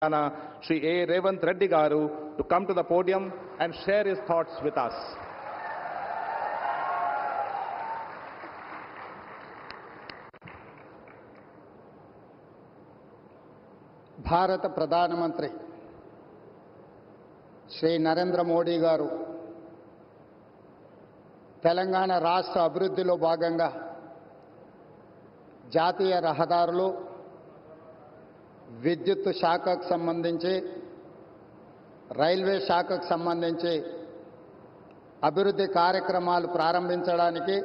Shri A. Revanth Reddy Garu to come to the podium and share his thoughts with us. భారత ప్రధానమంత్రి శ్రీ నరేంద్ర మోడీ గారు తెలంగాణ రాష్ట్ర అభివృద్ధిలో భాగంగా జాతీయ రహదారులు, విద్యుత్ శాఖకు సంబంధించి, రైల్వే శాఖకు సంబంధించి అభివృద్ధి కార్యక్రమాలు ప్రారంభించడానికి,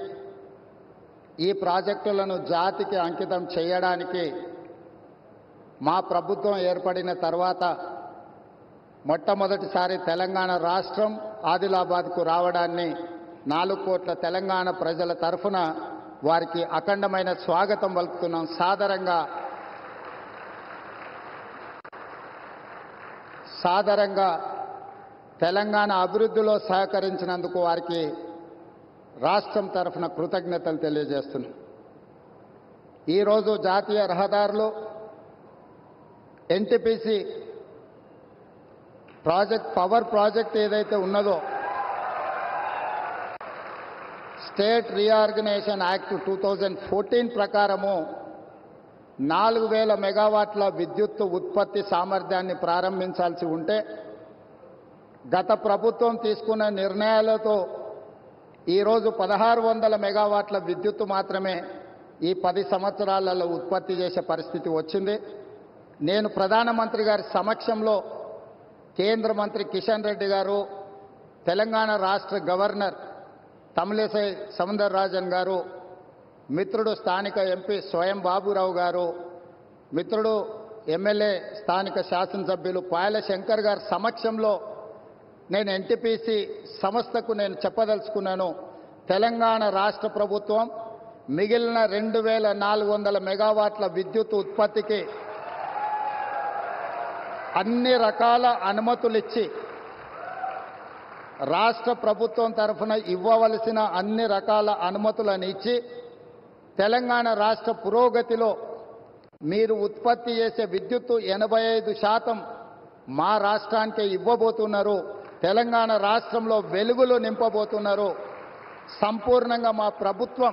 ఈ ప్రాజెక్టులను జాతికి అంకితం చేయడానికి మా ప్రభుత్వం ఏర్పడిన తర్వాత మొట్టమొదటిసారి తెలంగాణ రాష్ట్రం ఆదిలాబాద్కు రావడాన్ని 4 కోట్ల తెలంగాణ ప్రజల తరఫున వారికి అఖండమైన స్వాగతం పలుకుతున్నాం. సాదరంగా తెలంగాణ అభివృద్ధిలో సహకరించినందుకు వారికి రాష్ట్రం తరఫున కృతజ్ఞతలు తెలియజేస్తున్నాం. ఈరోజు జాతీయ రహదారులు ఎన్టీపీసీ పవర్ ప్రాజెక్ట్ ఏదైతే ఉన్నదో, స్టేట్ రీఆర్గనైజేషన్ యాక్ట్ 2014 ప్రకారము 4000 మెగావాట్ల విద్యుత్ ఉత్పత్తి సామర్థ్యాన్ని ప్రారంభించాల్సి ఉంటే, గత ప్రభుత్వం తీసుకున్న నిర్ణయాలతో ఈరోజు 1600 మెగావాట్ల విద్యుత్ మాత్రమే ఈ 10 సంవత్సరాలలో ఉత్పత్తి చేసే పరిస్థితి వచ్చింది. నేను ప్రధానమంత్రి గారి సమక్షంలో కేంద్ర మంత్రి కిషన్ రెడ్డి గారు, తెలంగాణ రాష్ట్ర గవర్నర్ తమిళిసై సౌందరరాజన్ గారు, మిత్రుడు స్థానిక ఎంపీ స్వయం బాబురావు గారు, మిత్రుడు ఎమ్మెల్యే స్థానిక శాసనసభ్యులు పాయల శంకర్ గారి సమక్షంలో నేను ఎన్టీపీసీ సంస్థకు నేను చెప్పదలుచుకున్నాను. తెలంగాణ రాష్ట్ర ప్రభుత్వం మిగిలిన 2400 మెగావాట్ల విద్యుత్ ఉత్పత్తికి అన్ని రకాల అనుమతులిచ్చి, రాష్ట్ర ప్రభుత్వం తరఫున ఇవ్వవలసిన అన్ని రకాల అనుమతులను ఇచ్చి, తెలంగాణ రాష్ట్ర పురోగతిలో మీరు ఉత్పత్తి చేసే విద్యుత్తు 85% మా రాష్ట్రానికే ఇవ్వబోతున్నారు. తెలంగాణ రాష్ట్రంలో వెలుగులు నింపబోతున్నారు. సంపూర్ణంగా మా ప్రభుత్వం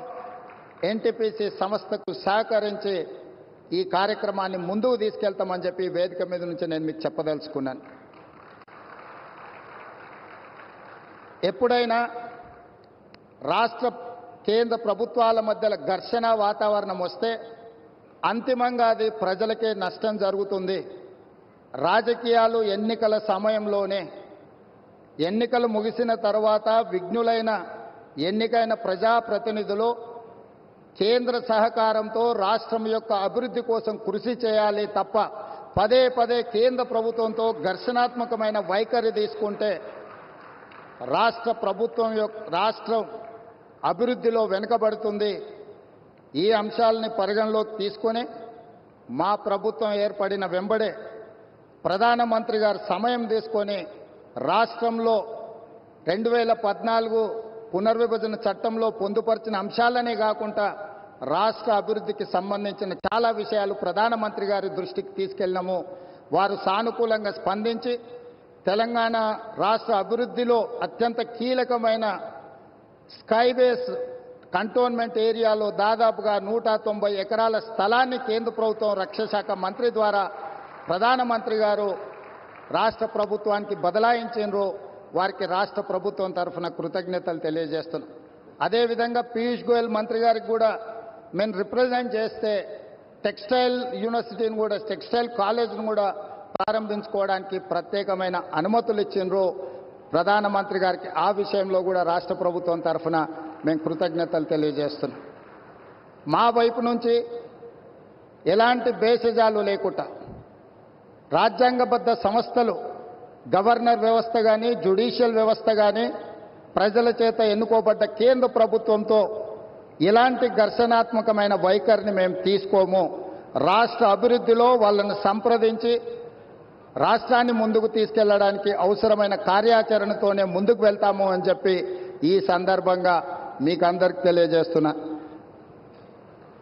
ఎన్టీపీసీ సంస్థకు సహకరించి ఈ కార్యక్రమాన్ని ముందుకు తీసుకెళ్తామని చెప్పి వేదిక మీద నుంచి నేను మీకు చెప్పదలుచుకున్నాను. ఎప్పుడైనా రాష్ట్ర కేంద్ర ప్రభుత్వాల మధ్య ఘర్షణ వాతావరణం వస్తే అంతిమంగా అది ప్రజలకే నష్టం జరుగుతుంది. రాజకీయాలు ఎన్నికల సమయంలోనే, ఎన్నికలు ముగిసిన తర్వాత విఘ్నులైన ఎన్నికైన ప్రజాప్రతినిధులు కేంద్ర సహకారంతో రాష్ట్రం యొక్క అభివృద్ధి కోసం కృషి చేయాలి తప్ప పదే పదే కేంద్ర ప్రభుత్వంతో ఘర్షణాత్మకమైన వైఖరి తీసుకుంటే రాష్ట్రం అభివృద్ధిలో వెనుకబడుతుంది. ఈ అంశాలని పరిగణలోకి తీసుకొని మా ప్రభుత్వం ఏర్పడిన వెంబడే ప్రధానమంత్రి గారు సమయం తీసుకొని రాష్ట్రంలో 2014 పునర్విభజన చట్టంలో పొందుపరిచిన అంశాలనే కాకుండా రాష్ట్ర అభివృద్ధికి సంబంధించిన చాలా విషయాలు ప్రధానమంత్రి గారి దృష్టికి తీసుకెళ్ళినాము. వారు సానుకూలంగా స్పందించి తెలంగాణ రాష్ట్ర అభివృద్ధిలో అత్యంత కీలకమైన స్కైబేస్ కంటోన్మెంట్ ఏరియాలో దాదాపుగా 190 ఎకరాల స్థలాన్ని కేంద్ర ప్రభుత్వం రక్షణ శాఖ మంత్రి ద్వారా ప్రధానమంత్రి గారు రాష్ట్ర ప్రభుత్వానికి బదలాయించారు. వారికి రాష్ట్ర ప్రభుత్వం తరఫున కృతజ్ఞతలు తెలియజేస్తున్నాం. అదేవిధంగా పీయూష్ గోయల్ మంత్రి గారికి కూడా మేము రిప్రజెంట్ చేస్తే టెక్స్టైల్ యూనివర్సిటీని కూడా, టెక్స్టైల్ కాలేజ్ను కూడా ప్రారంభించుకోవడానికి ప్రత్యేకమైన అనుమతులు ఇచ్చిండ్రు ప్రధానమంత్రి గారికి. ఆ విషయంలో కూడా రాష్ట్ర ప్రభుత్వం తరఫున మేము కృతజ్ఞతలు తెలియజేస్తున్నాం. మా వైపు నుంచి ఎలాంటి భేషజాలు లేకుండా రాజ్యాంగబద్ధ సంస్థలు, గవర్నర్ వ్యవస్థ కానీ, జ్యుడిషియల్ వ్యవస్థ కానీ, ప్రజల చేత ఎన్నుకోబడ్డ కేంద్ర ప్రభుత్వంతో ఇలాంటి ఘర్షణాత్మకమైన వైఖరిని మేము తీసుకోము. రాష్ట్ర అభివృద్ధిలో వాళ్ళను సంప్రదించి రాష్ట్రాన్ని ముందుకు తీసుకెళ్లడానికి అవసరమైన కార్యాచరణతోనే ముందుకు వెళ్తాము అని చెప్పి ఈ సందర్భంగా మీకు అందరికీ తెలియజేస్తున్నా.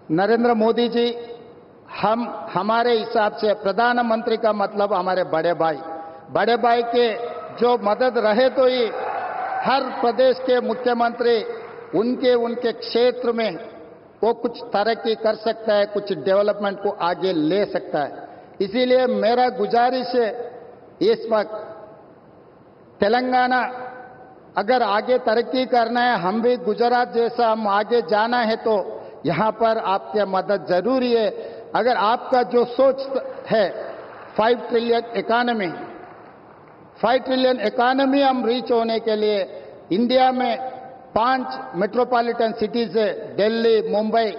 नरेंद्र मोदी जी हमारे हिसाब से प्रधानमंत्री का मतलब हमारे बड़े भाई के जो मदद रहे तो ही हर प्रदेश के मुख्यमंत्री उनके क्षेत्र में वो कुछ तरक्की कर सकता है, कुछ डेवलपमेंट को आगे ले सकता है। इसीलिए मेरा गुजारिश है, इस वक्त तेलंगाना अगर आगे तरक्की करना है, हम भी गुजरात जैसा हम आगे जाना है, तो यहां पर आपकी मदद जरूरी है। अगर आपका जो सोच है 5 ट्रिलियन इकोनॉमी हम रीच होने के लिए इंडिया में 5 मेट्रोपॉलिटन सिटीज है, Delhi, Mumbai,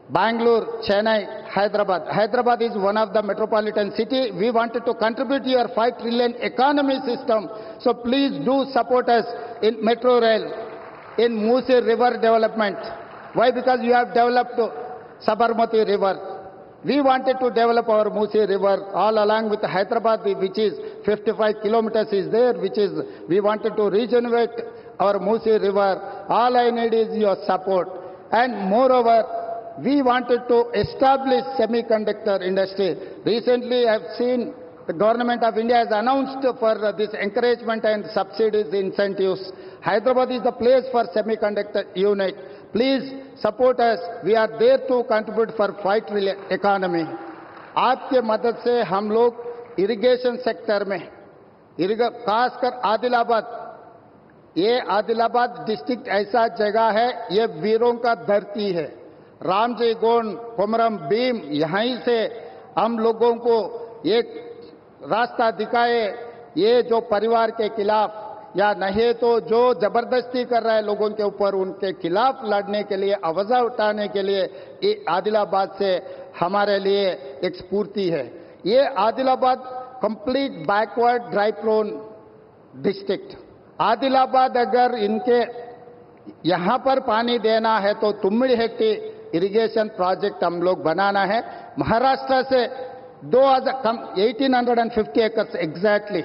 Bangalore, Chennai, Hyderabad. Hyderabad is one of the metropolitan city. We wanted to contribute to your 5 trillion economy system. So please do support us in metro rail, in Musi River development. Why? Because you have developed Sabarmati River. We wanted to develop our Musi River all along with Hyderabad, which is 55 kilometers is there, which is, we wanted to regenerate our Musi River. All I need is your support. And moreover, we wanted to establish semiconductor industry. Recently, I have seen the government of India has announced for this encouragement and subsidies, incentives. Hyderabad is the place for semiconductor unit. Please support us. We are there to contribute for 5 trillion economy. आपके मदद से हम लोग irrigation sector में, खासकर आदिलाबाद, ये Adilabad district ऐसा जगह है, ये वीरों का धरती है। रामजी गोंड, कोमरम भीम, यहीं से हम लोगों को एक रास्ता दिखाए। ये जो परिवार के खिलाफ या नहीं तो जो जबरदस्ती कर रहा है लोगों के ऊपर, उनके खिलाफ लड़ने के लिए, आवाज उठाने के लिए ये आदिलाबाद से हमारे लिए एक स्फूर्ति है। ये Adilabad complete backward dry prone district. Adilabad अगर इनके यहां पर पानी देना है तो तुम्मिडिहेट्टी इरिगेशन प्रोजेक्ट हम लोग बनाना है। महाराष्ट्र से 1850 एकर्स एग्जैक्टली,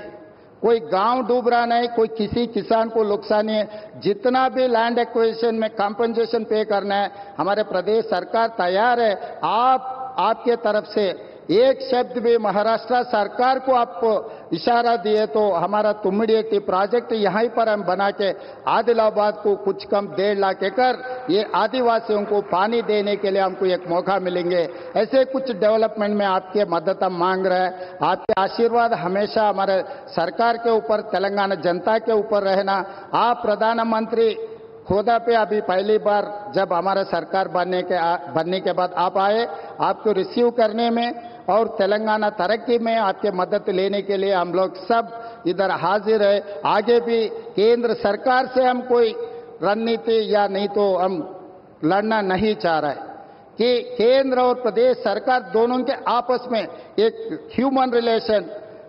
कोई गांव डूब रहा नहीं, कोई किसी किसान को नुकसान नहीं है। जितना भी लैंड एक्विजिशन में कंपनसेशन पे करना है, हमारे प्रदेश सरकार तैयार है। आपके तरफ से एक शब्द भी महाराष्ट्र सरकार को आप इशारा दिए तो हमारा तुम्मिडिहेट्टी प्रोजेक्ट यहीं पर हम बना के आदिलाबाद को कुछ कम 1.5 लाख एकड़ ये आदिवासियों को पानी देने के लिए हमको एक मौका मिलेंगे। ऐसे कुछ डेवलपमेंट में आपके मदद हम मांग रहे हैं। आपके आशीर्वाद हमेशा हमारे सरकार के ऊपर, तेलंगाना जनता के ऊपर रहना। आप प्रधानमंत्री होदा पे अभी पहली बार जब हमारा सरकार बनने के बाद आप आए, आपको रिसीव करने में और तेलंगाना तरक्की में आपके मदद लेने के लिए हम लोग सब इधर हाजिर है। आगे भी केंद्र सरकार से हम कोई रणनीति या नहीं तो हम लड़ना नहीं चाह रहे कि केंद्र और प्रदेश सरकार दोनों के आपस में एक ह्यूमन रिलेशन,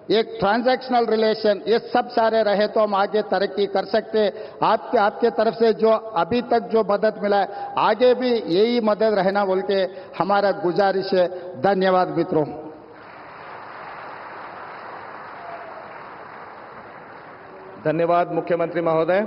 एक ट्रांजैक्शनल रिलेशन, ये सब सारे रहे तो हम आगे तरक्की कर सकते। आपके तरफ से जो अभी तक जो मदद मिला है, आगे भी यही मदद रहना बोल के हमारा गुजारिश है। धन्यवाद मित्रों। धन्यवाद मुख्यमंत्री महोदय।